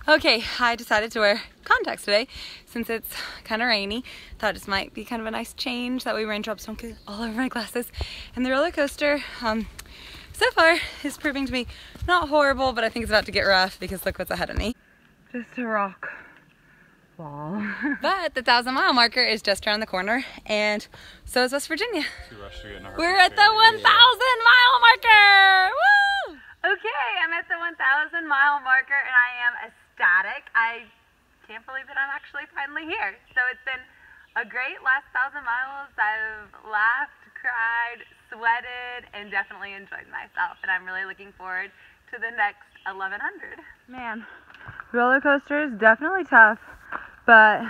Okay, I decided to wear contacts today since it's kind of rainy. Thought this might be kind of a nice change, that way raindrops don't get all over my glasses. And the roller coaster, so far is proving to be not horrible, but I think it's about to get rough because look what's ahead of me. Just a rock wall. But the 1,000-mile marker is just around the corner, and so is West Virginia. We're at the 1,000-mile marker! Woo! Okay, I'm at the 1,000-mile marker and I am ecstatic. I can't believe that I'm actually finally here. So it's been a great last 1,000 miles. I've laughed, cried, sweated, and definitely enjoyed myself. And I'm really looking forward to the next 1,100. Man, roller coaster is definitely tough, but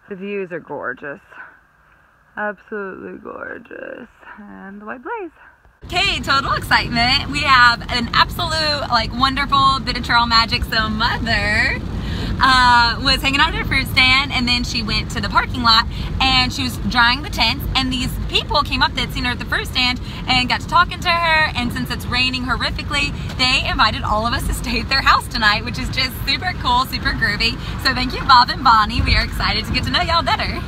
the views are gorgeous. Absolutely gorgeous. And the white blaze. Okay, total excitement. We have an absolute, wonderful bit of trail magic. So Mother was hanging out at her fruit stand, and then she went to the parking lot and she was drying the tents, and these people came up that had seen her at the fruit stand and got to talking to her, and since it's raining horrifically, they invited all of us to stay at their house tonight, which is just super cool, super groovy. So thank you, Bob and Bonnie. We are excited to get to know y'all better.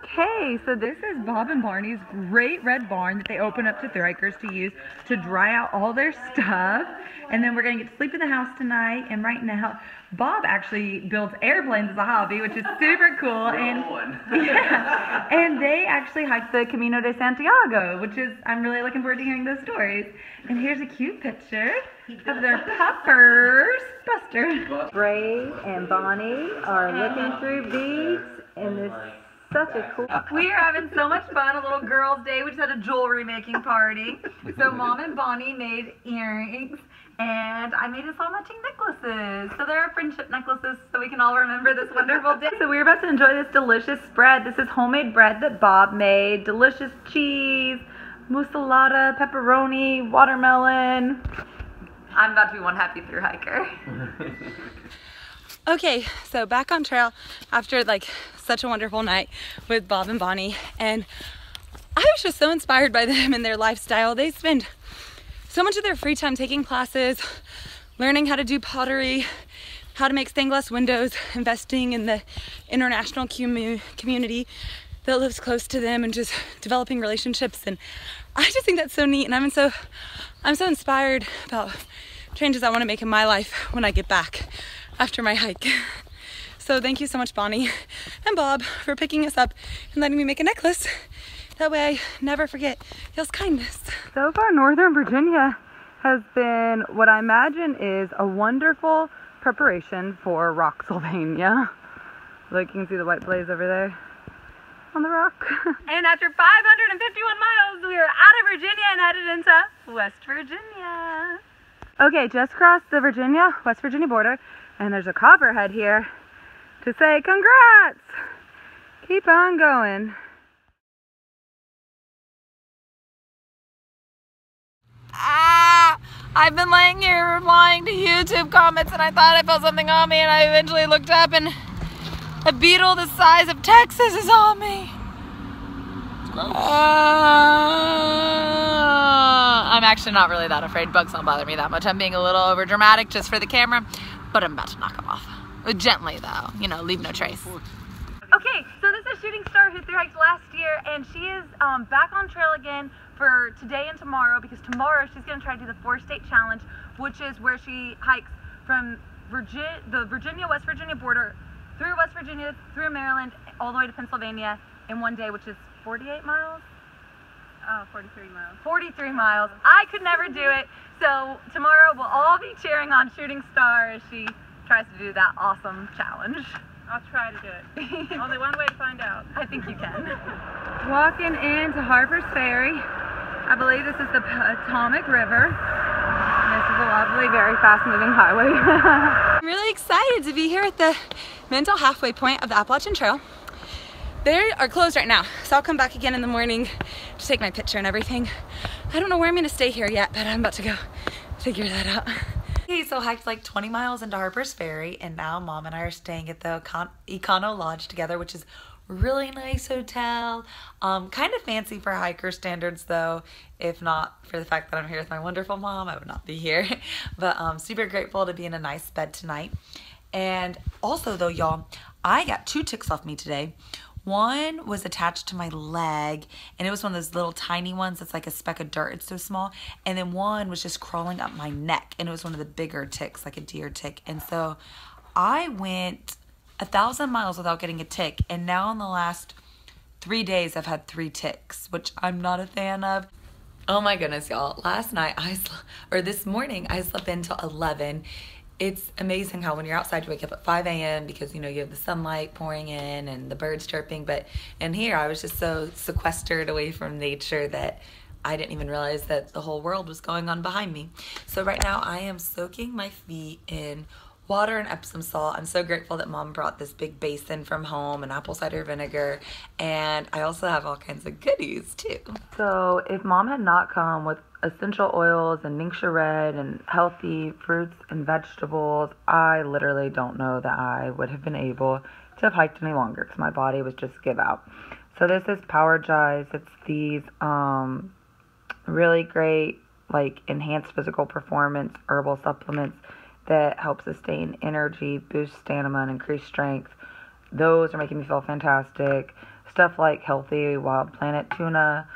Okay, so this is Bob and Barney's great red barn that they open up to thru hikers to use to dry out all their stuff. And then we're going to get to sleep in the house tonight. And right now, Bob actually builds airplanes as a hobby, which is super cool. And they actually hike the Camino de Santiago, which is, I'm really looking forward to hearing those stories. And here's a cute picture of their puppers. Buster. Brave and Bonnie are looking through beads in this. Such a cool. We are having so much fun. A little girls' day. We just had a jewelry making party. So Mom and Bonnie made earrings, and I made us all matching necklaces. So they're friendship necklaces, so we can all remember this wonderful day. So we're about to enjoy this delicious spread. This is homemade bread that Bob made. Delicious cheese, mussarella, pepperoni, watermelon. I'm about to be one happy thru hiker. Okay, so back on trail after such a wonderful night with Bob and Bonnie, and I was just so inspired by them and their lifestyle. They spend so much of their free time taking classes, learning how to do pottery, how to make stained glass windows, investing in the international community that lives close to them, and just developing relationships. And I just think that's so neat, and I'm so inspired about changes I want to make in my life when I get back after my hike. So thank you so much, Bonnie and Bob, for picking us up and letting me make a necklace. That way I never forget y'all's kindness. So far, Northern Virginia has been what I imagine is a wonderful preparation for Rocksylvania. Look, you can see the white blaze over there on the rock. And after 551 miles, we are out of Virginia and headed into West Virginia. Okay, just crossed the West Virginia border, and there's a copperhead here to say congrats! Keep on going. I've been laying here replying to YouTube comments, and I thought I felt something on me, and I eventually looked up, and a beetle the size of Texas is on me. I'm actually not really that afraid. Bugs don't bother me that much. I'm being a little over dramatic just for the camera, but I'm about to knock them off. Gently though, leave no trace. Okay, so this is Shooting Star who thru hiked last year, and she is back on trail again for today and tomorrow, because tomorrow she's going to try to do the 4-state challenge, which is where she hikes from the West Virginia border through West Virginia, through Maryland, all the way to Pennsylvania in one day, which is 48 miles? 43 miles. 43 miles. I could never do it. So tomorrow we'll all be cheering on Shooting Star as she tries to do that awesome challenge. I'll try to do it. Only one way to find out. I think you can. Walking into Harpers Ferry. I believe this is the Potomac River. And this is a lovely, very fast-moving highway. I'm really excited to be here at the mental halfway point of the Appalachian Trail. They are closed right now, so I'll come back again in the morning to take my picture and everything. I don't know where I'm gonna stay here yet, but I'm about to go figure that out. Okay, so hiked 20 miles into Harpers Ferry, and now Mom and I are staying at the Econo Lodge together, which is really nice hotel. Kind of fancy for hiker standards though. If not for the fact that I'm here with my wonderful mom, I would not be here. But super grateful to be in a nice bed tonight. And also though, y'all, I got 2 ticks off me today. One was attached to my leg, and it was one of those little tiny ones that's like a speck of dirt. It's so small. And then one was just crawling up my neck, and it was one of the bigger ticks, like a deer tick. And so I went 1,000 miles without getting a tick, and now in the last 3 days I've had 3 ticks, which I'm not a fan of. Oh my goodness, y'all. Last night, this morning, I slept until 11. It's amazing how when you're outside you wake up at 5 a.m. because, you know, you have the sunlight pouring in and the birds chirping. But in here I was just so sequestered away from nature that I didn't even realize that the whole world was going on behind me. So right now I am soaking my feet in water and Epsom salt. I'm so grateful that Mom brought this big basin from home and apple cider vinegar, and I also have all kinds of goodies too. So if Mom had not come with essential oils and Ningxia Red and healthy fruits and vegetables, I literally don't know that I would have been able to have hiked any longer because my body was just give out. So this is Powergize. It's these really great like enhanced physical performance herbal supplements that help sustain energy, boost stamina, and increase strength. Those are making me feel fantastic. Stuff like healthy wild planet tuna,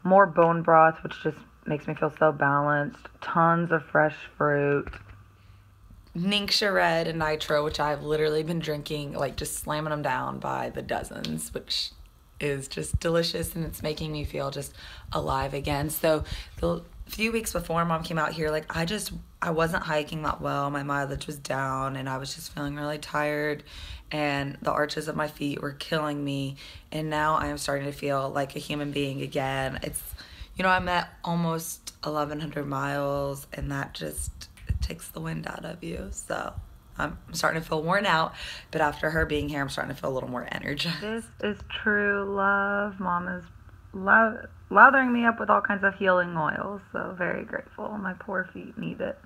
more bone broth, which just makes me feel so balanced. Tons of fresh fruit. Ningxia Red and Nitro, which I've literally been drinking, like just slamming them down by the dozens, which is just delicious, and it's making me feel just alive again. So the few weeks before Mom came out here, like I wasn't hiking that well. My mileage was down and I was just feeling really tired and the arches of my feet were killing me. And now I am starting to feel like a human being again. It's, you know, I'm at almost 1,100 miles and that just takes the wind out of you. So I'm starting to feel worn out, but after her being here, I'm starting to feel a little more energized. This is true love. Mom is lathering me up with all kinds of healing oils, so very grateful. My poor feet need it.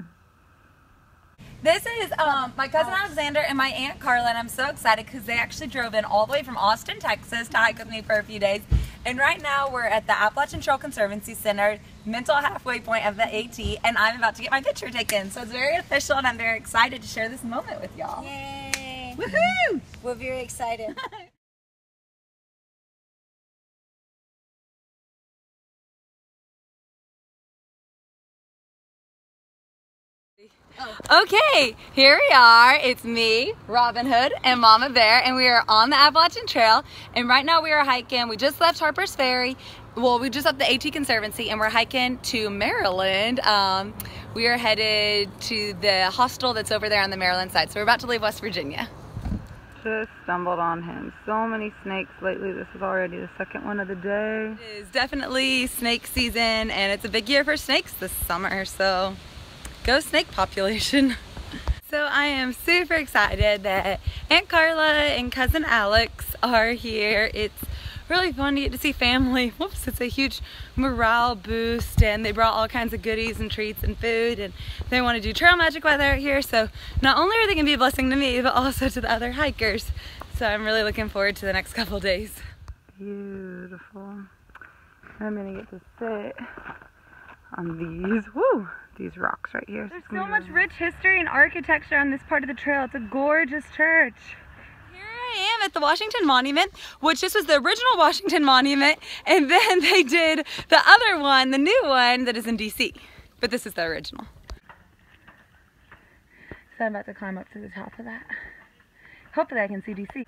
This is my cousin Alexander and my Aunt Carla, and I'm so excited because they actually drove in all the way from Austin, Texas to hike with me for a few days. And right now we're at the Appalachian Conservancy Center, mental halfway point of the AT, and I'm about to get my picture taken. So it's very official, and I'm very excited to share this moment with y'all. Yay! Woohoo! We're very excited. Okay, here we are. It's me, Robin Hood, and Mama Bear, and we are on the Appalachian Trail. And right now we are hiking. We just left Harpers Ferry. Well, we just left the AT Conservancy, and we're hiking to Maryland. We are headed to the hostel that's over there on the Maryland side. So we're about to leave West Virginia. Just stumbled on him. So many snakes lately. This is already the second one of the day. It is definitely snake season, and it's a big year for snakes this summer. So go snake population. So I am super excited that Aunt Carla and cousin Alex are here. It's really fun to get to see family. Whoops, it's a huge morale boost, and they brought all kinds of goodies and treats and food, and they want to do trail magic while they're here. So not only are they going to be a blessing to me, but also to the other hikers. So I'm really looking forward to the next couple days. Beautiful. I'm going to get to sit on these rocks right here. There's so much rich history and architecture on this part of the trail. It's a gorgeous church. Here I am at the Washington Monument, which this was the original Washington Monument, and then they did the other one, the new one, that is in DC. But this is the original. So I'm about to climb up to the top of that. Hopefully I can see DC.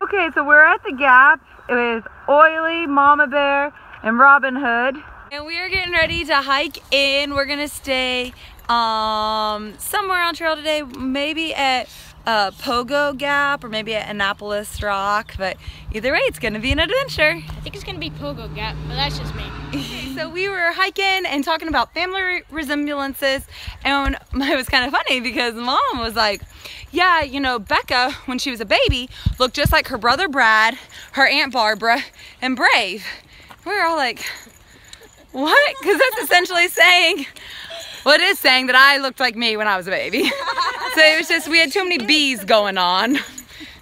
Okay, so we're at the Gap with Oily, Mama Bear, and Robin Hood. And we are getting ready to hike in. We're gonna stay somewhere on trail today, maybe at Pogo Gap or maybe at Annapolis Rock, but either way it's gonna be an adventure. I think it's gonna be Pogo Gap, but that's just me. Okay, so we were hiking and talking about family resemblances, and it was kind of funny because Mom was like, yeah, you know, Becca, when she was a baby, looked just like her brother Brad, her Aunt Barbara, and Brave. We were all like, what? Because that's essentially saying Well, it is saying that I looked like me when I was a baby. So it was just, we had too many bees going on.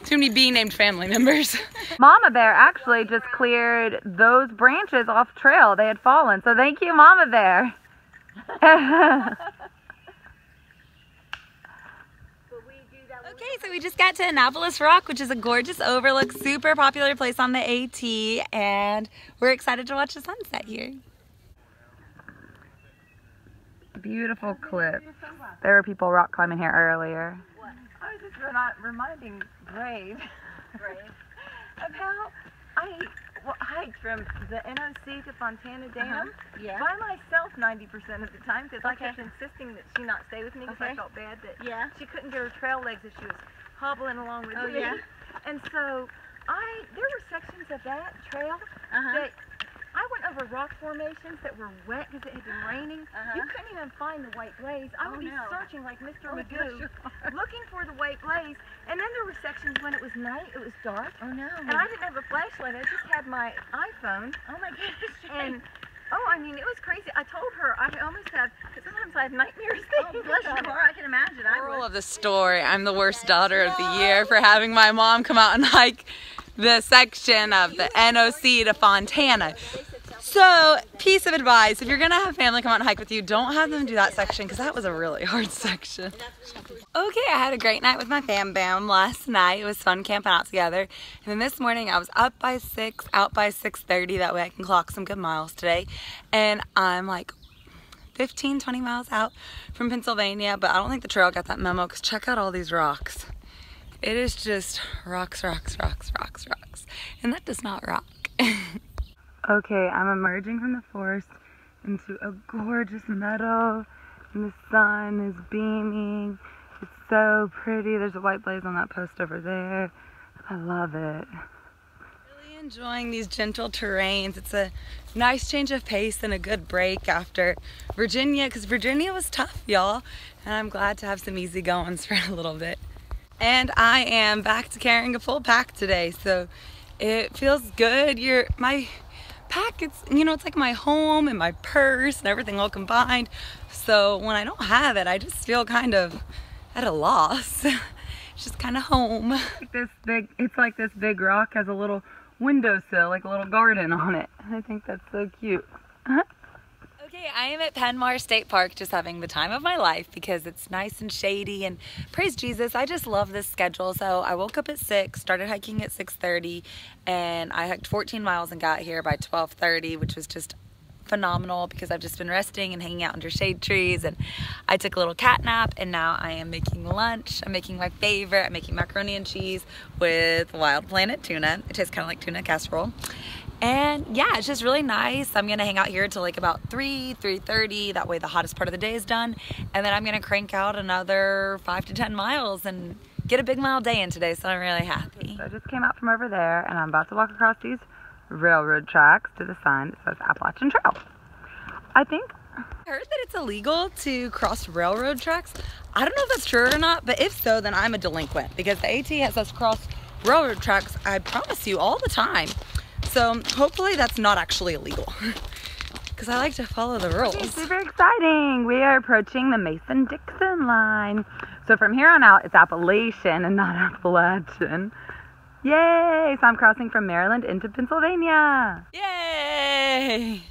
Too many bee-named family members. Mama Bear actually just cleared those branches off trail. They had fallen. So thank you, Mama Bear. Okay, so we just got to Annapolis Rock, which is a gorgeous overlook, super popular place on the AT, and we're excited to watch the sunset here. Beautiful cliff. There were people rock climbing here earlier. I was just reminding Brave of how I hiked from the NOC to Fontana Dam by myself 90% of the time because I kept insisting that she not stay with me because I felt bad that she couldn't get her trail legs as she was hobbling along with me. And so there were sections of that trail that I went over rock formations that were wet because it had been raining. You couldn't even find the white blaze. I would be searching like Mr. Magoo, looking for the white blaze. And then there were sections when it was night, it was dark. Oh no. And I didn't have a flashlight, I just had my iPhone. Oh my goodness. And I mean, it was crazy. I told her I almost have, sometimes I have nightmares thinking about it. I can imagine. Moral of the story, I'm the worst daughter of the year for having my mom come out and hike the section of the NOC to Fontana. So, piece of advice, if you're gonna have family come out and hike with you, don't have them do that section because that was a really hard section. Okay, I had a great night with my fam bam last night. It was fun camping out together. And then this morning I was up by 6, out by 6:30, that way I can clock some good miles today. And I'm like 15, 20 miles out from Pennsylvania, but I don't think the trail got that memo because check out all these rocks. It is just rocks, rocks, rocks, rocks, rocks. And that does not rock. Okay, I'm emerging from the forest into a gorgeous meadow, and the sun is beaming. It's so pretty. There's a white blaze on that post over there. I love it. Really enjoying these gentle terrains. It's a nice change of pace and a good break after Virginia, because Virginia was tough, y'all. And I'm glad to have some easy goings for a little bit. And I am back to carrying a full pack today, so it feels good. My pack, it's like my home and my purse and everything all combined. So when I don't have it, I just feel kind of at a loss. It's just kind of home. It's like this big rock has a little windowsill, like a little garden on it. I think that's so cute. Okay, I am at Penmar State Park just having the time of my life because it's nice and shady, and praise Jesus, I just love this schedule. So I woke up at 6, started hiking at 6:30, and I hiked 14 miles and got here by 12:30, which was just phenomenal because I've just been resting and hanging out under shade trees, and I took a little cat nap, and now I am making lunch. I'm making my favorite. I'm making macaroni and cheese with Wild Planet tuna. It tastes kind of like tuna casserole. And yeah, it's just really nice. I'm gonna hang out here till like about 3:30. That way the hottest part of the day is done. And then I'm gonna crank out another 5 to 10 miles and get a big mile day in today, so I'm really happy. So I just came out from over there, and I'm about to walk across these railroad tracks to the sign that says Appalachian Trail. I heard that it's illegal to cross railroad tracks. I don't know if that's true or not, but if so, then I'm a delinquent because the AT has us cross railroad tracks, I promise you, all the time. So hopefully that's not actually illegal because I like to follow the rules. It's super exciting. We are approaching the Mason-Dixon line. So from here on out, it's Appalachian and not Appalachian. Yay! So I'm crossing from Maryland into Pennsylvania. Yay!